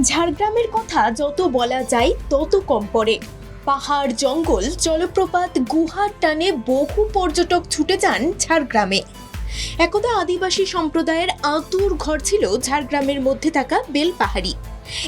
ঝাড়গ্রামের কথা যত বলা যায় তত কম পড়ে। পাহাড়, জঙ্গল, জলপ্রপাত, গুহার টানে বহু পর্যটক ছুটে যান ঝাড়গ্রামে। একদা আদিবাসী সম্প্রদায়ের আতুর ঘর ছিল ঝাড়গ্রামের মধ্যে থাকা বেলপাহাড়ি।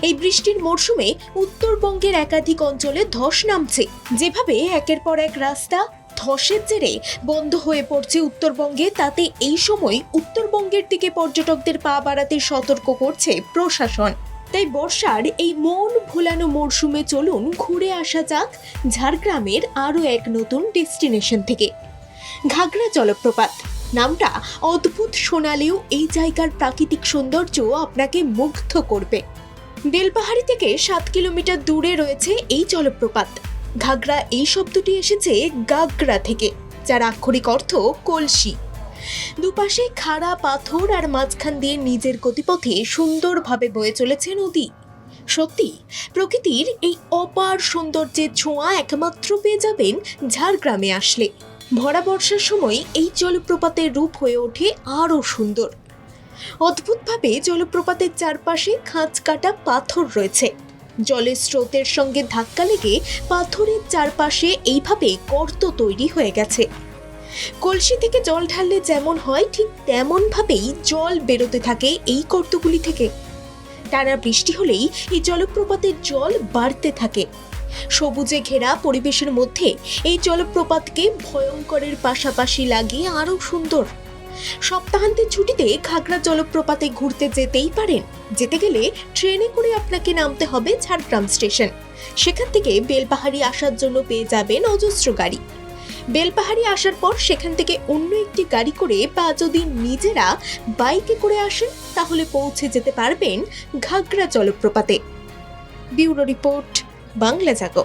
এই বৃষ্টির মরশুমে উত্তরবঙ্গের একাধিক অঞ্চলে ধস নামছে। যেভাবে একের পর এক রাস্তা ধসের জেরে বন্ধ হয়ে পড়ছে উত্তরবঙ্গে, তাতে এই সময় উত্তরবঙ্গের দিকে পর্যটকদের পা বাড়াতে সতর্ক করছে প্রশাসন। তাই বর্ষার এই মন ভোলানো মরশুমে চলুন ঘুরে আসা যাক ঝাড়গ্রামের আরও এক নতুন ডেস্টিনেশন থেকে। ঘাগড়া জলপ্রপাত নামটা অদ্ভুত শোনালেও এই জায়গার প্রাকৃতিক সৌন্দর্য আপনাকে মুগ্ধ করবে। বেলপাহাড়ি থেকে 7 কিলোমিটার দূরে রয়েছে এই জলপ্রপাত। ঘাগড়া এই শব্দটি এসেছে গাগরা থেকে, যার আক্ষরিক অর্থ কলসি। দুপাশে খাড়া পাথর আর মাঝখান দিয়ে নিজের গতিপথে সুন্দরভাবে বয়ে চলেছে নদী। সত্যি প্রকৃতির এই অপার সৌন্দর্যের ছোঁয়া একমাত্র পেয়ে যাবেন ঝাড়গ্রামে আসলে। ভরা বর্ষার সময় এই জলপ্রপাতের রূপ হয়ে ওঠে আরও সুন্দর। অদ্ভুতভাবে জলপ্রপাতের চারপাশে খাঁজ কাটা পাথর রয়েছে। জলের স্রোতের সঙ্গে ধাক্কা লেগে পাথরের চারপাশে এইভাবে গর্ত তৈরি হয়ে গেছে। কলসি থেকে জল ঢাললে যেমন হয় ঠিক তেমন ভাবেই জল বেরোতে থাকে এই গর্তগুলি থেকে। টানা বৃষ্টি হলেই এই জলপ্রপাতের জল বাড়তে থাকে। সবুজে ঘেরা পরিবেশের মধ্যে এই জলপ্রপাতকে ভয়ঙ্করের পাশাপাশি লাগে আরও সুন্দর। সপ্তাহান্তের ছুটিতে ঘাগড়া জলপ্রপাতে ঘুরতে যেতেই পারেন। যেতে গেলে ট্রেনে করে আপনাকে নামতে হবে ঝাড়গ্রাম স্টেশন। সেখান থেকে বেলপাহাড়ি আসার জন্য পেয়ে যাবেন অজস্র গাড়ি। বেলপাহাড়ি আসার পর সেখান থেকে অন্য একটি গাড়ি করে বা যদি নিজেরা বাইকে করে আসেন তাহলে পৌঁছে যেতে পারবেন ঘাগড়া জলপ্রপাতে। ব্যুরো রিপোর্ট, বাংলা জাগো।